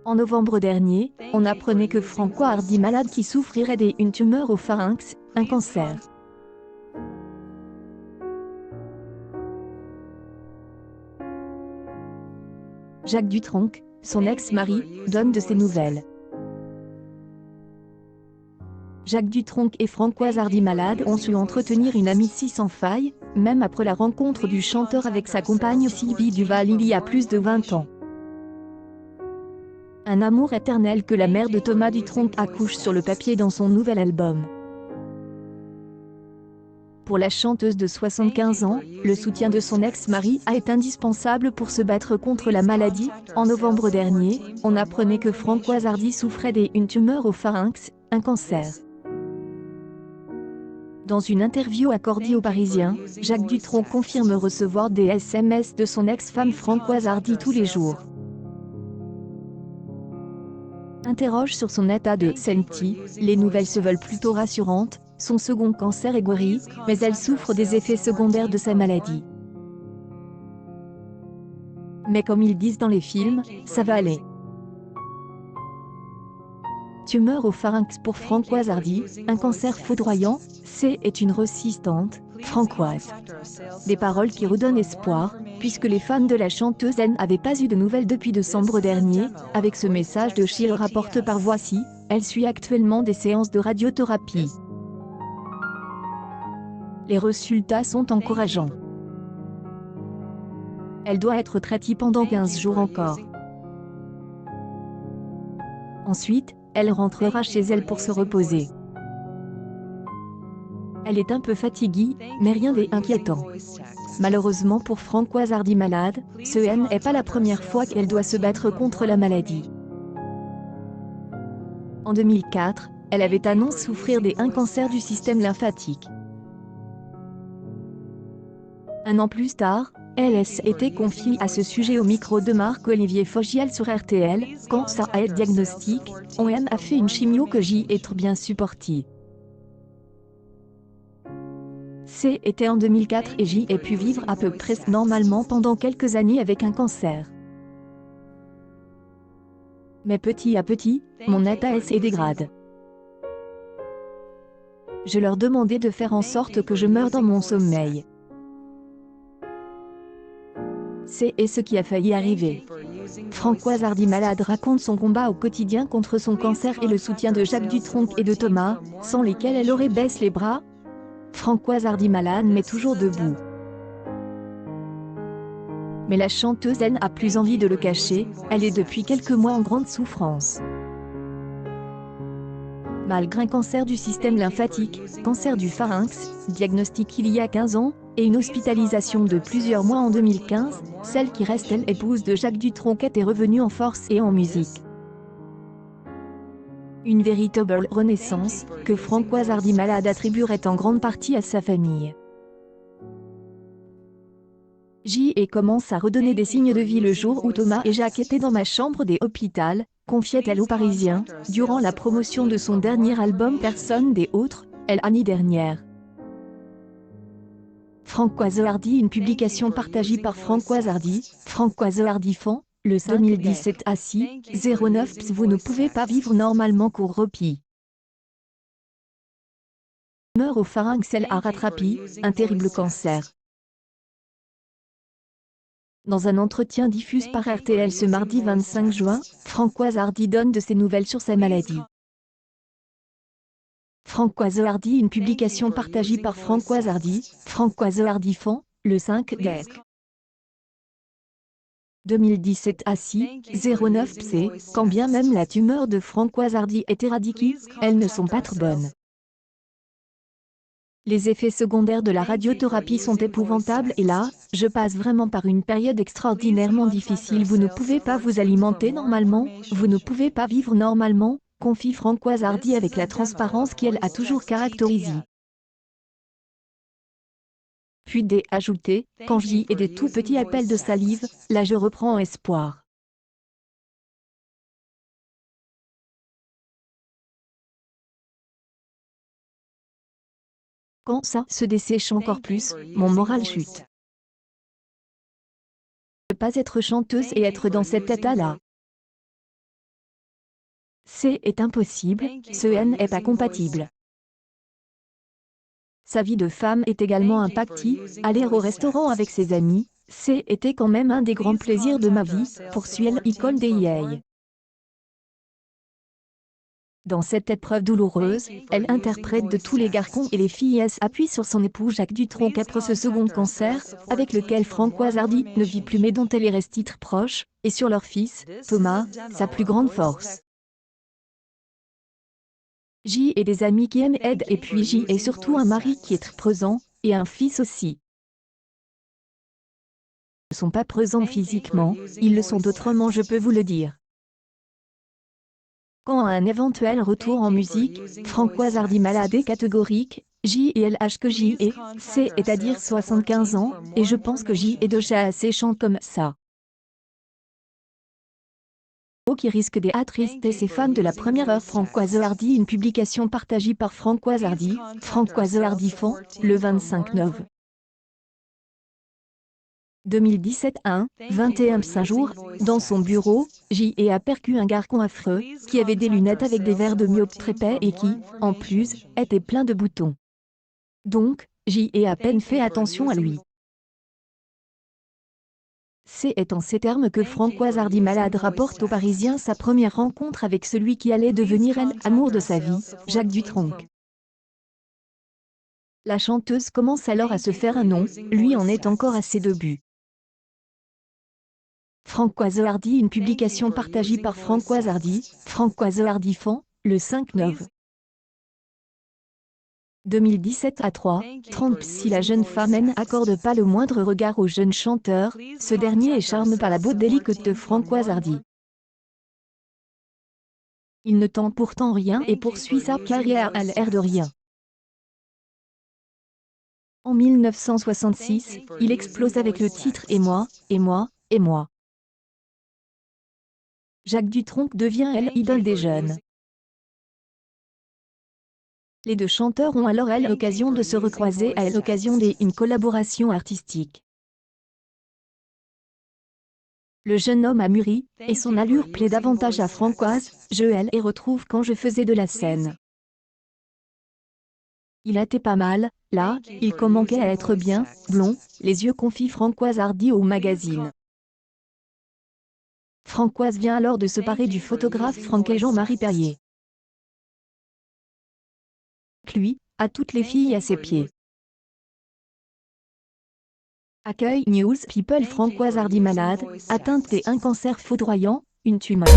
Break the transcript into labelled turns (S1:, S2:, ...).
S1: En novembre dernier, on apprenait que François Hardy, malade qui souffrirait d'une tumeur au pharynx, un cancer. Jacques Dutronc, son ex-mari, donne de ses nouvelles. Jacques Dutronc et Françoise Hardy malade ont su entretenir une amitié sans faille, même après la rencontre du chanteur avec sa compagne Sylvie Duval il y a plus de 20 ans. Un amour éternel que la mère de Thomas Dutronc accouche sur le papier dans son nouvel album. Pour la chanteuse de 75 ans, le soutien de son ex-mari a été indispensable pour se battre contre la maladie. En novembre dernier, on apprenait que Françoise Hardy souffrait d'une tumeur au pharynx, un cancer. Dans une interview accordée aux Parisiens, Jacques Dutronc confirme recevoir des SMS de son ex-femme Françoise Hardy tous les jours. Interroge sur son état de santé, les nouvelles se veulent plutôt rassurantes. Son second cancer est guéri, mais elle souffre des effets secondaires de sa maladie. Mais comme ils disent dans les films, ça va aller. Tumeur au pharynx pour Françoise Hardy, un cancer foudroyant, est une résistante, Françoise. Des paroles qui redonnent espoir, puisque les fans de la chanteuse n'avaient pas eu de nouvelles depuis décembre dernier. Avec ce message de Chill rapporte par Voici, elle suit actuellement des séances de radiothérapie. Les résultats sont encourageants. Elle doit être traitée pendant 15 jours encore. Ensuite, elle rentrera chez elle pour se reposer. Elle est un peu fatiguée, mais rien d'inquiétant. Malheureusement pour Françoise Hardy malade, ce n'est pas la première fois qu'elle doit se battre contre la maladie. En 2004, elle avait annoncé souffrir d'un cancer du système lymphatique. Un an plus tard, elle était confiée à ce sujet au micro de Marc-Olivier Fogiel sur RTL. Quand ça a été diagnostic, on a fait une chimio que j'ai été bien supportée. C'était en 2004 et j'ai pu vivre à peu près normalement pendant quelques années avec un cancer. Mais petit à petit, mon état se dégrade. Je leur demandais de faire en sorte que je meure dans mon sommeil. C'est ce qui a failli arriver. Françoise Hardy malade raconte son combat au quotidien contre son cancer et le soutien de Jacques Dutronc et de Thomas, sans lesquels elle aurait baissé les bras. Françoise Hardy malade mais toujours debout. Mais la chanteuse n'a plus envie de le cacher, elle est depuis quelques mois en grande souffrance. Malgré un cancer du système lymphatique, cancer du pharynx, diagnostiqué il y a 15 ans, et une hospitalisation de plusieurs mois en 2015, celle qui reste l'épouse de Jacques Dutronc est revenue en force et en musique. Une véritable renaissance, que Françoise Hardy malade attribuerait en grande partie à sa famille. J.E. commence à redonner des signes de vie le jour où Thomas et Jacques étaient dans ma chambre des hôpitaux, confiait-elle aux Parisiens, durant la promotion de son dernier album Personne des autres, l'année dernière. Françoise Hardy, une publication partagée par Françoise Hardy, Françoise Hardy Fan, le 2017 ASI, 09 ps. Vous ne pouvez pas vivre normalement court repi. Meurt au pharynx, elle a rattrapé un terrible cancer. Dans un entretien diffusé par RTL ce mardi 25 juin, Françoise Hardy donne de ses nouvelles sur sa maladie. Françoise Hardy, une publication partagée par Françoise Hardy, Françoise Hardy Fan, le 5 déc. 2017 ASI, 09 ps. Quand bien même la tumeur de Françoise Hardy est éradiquée, elles ne sont pas trop bonnes. Les effets secondaires de la radiothérapie sont épouvantables et là, je passe vraiment par une période extraordinairement difficile. Vous ne pouvez pas vous alimenter normalement, vous ne pouvez pas vivre normalement, confie Françoise Hardy avec la transparence qu'elle a toujours caractérisée. Puis ajouté, quand j'y ai des tout petits appels de salive, là je reprends espoir. Quand ça se dessèche encore plus, mon moral chute. Ne pas être chanteuse et être dans cet état-là. C est impossible, ce N est pas compatible. Sa vie de femme est également impactée, aller au restaurant avec ses amis, C était quand même un des grands plaisirs de ma vie, poursuit Icole DIA. Dans cette épreuve douloureuse, elle interprète de tous les garçons et les filles et s'appuie sur son époux Jacques Dutronc après ce second cancer, avec lequel Françoise Hardy ne vit plus mais dont elle est restée très proche, et sur leur fils, Thomas, sa plus grande force. J est des amis qui aiment aident et puis J est surtout un mari qui est très présent, et un fils aussi. Ils ne sont pas présents physiquement, ils le sont autrement je peux vous le dire. Quand à un éventuel retour en musique, Françoise Hardy malade est catégorique, J et LH que J et C c'est-à-dire 75 ans, et je pense que J est déjà assez chant comme ça. Qui risque d'attrister ses fans de la première heure Françoise Hardy. Une publication partagée par Françoise Hardy, Françoise Hardy fond, le 25 novembre 2017 21 jours, dans son bureau, J a percu un garçon affreux, qui avait des lunettes avec des verres de myope très épais et qui, en plus, était plein de boutons. Donc, J a à peine fait attention à lui. C'est en ces termes que Françoise Hardy malade rapporte aux Parisiens sa première rencontre avec celui qui allait devenir l'amour de sa vie, Jacques Dutronc. La chanteuse commence alors à se faire un nom, lui en est encore à ses débuts. Françoise Hardy. Une publication partagée par Françoise Hardy, Françoise Hardy fond, le 5 novembre 2017 à 3:30. Si la jeune femme n'accorde pas le moindre regard au jeune chanteur, ce dernier est charmé par la beauté délicate de Françoise Hardy. Il ne tente pourtant rien et poursuit sa carrière à l'air de rien. En 1966, il explose avec le titre Et moi, et moi, et moi. Jacques Dutronc devient l'idole des jeunes. Les deux chanteurs ont alors l'occasion de se recroiser à l'occasion d'une collaboration artistique. Le jeune homme a mûri, et son allure plaît davantage à Françoise, et retrouve quand je faisais de la scène. Il était pas mal, là, il commençait à être bien, blond, les yeux confie Françoise Hardy au magazine. Françoise vient alors de se parer du photographe Franck et Jean-Marie Perrier. Lui, à toutes les filles à ses pieds. Accueil News People. Françoise Hardy malade, atteinte d'un cancer foudroyant, une tumeur.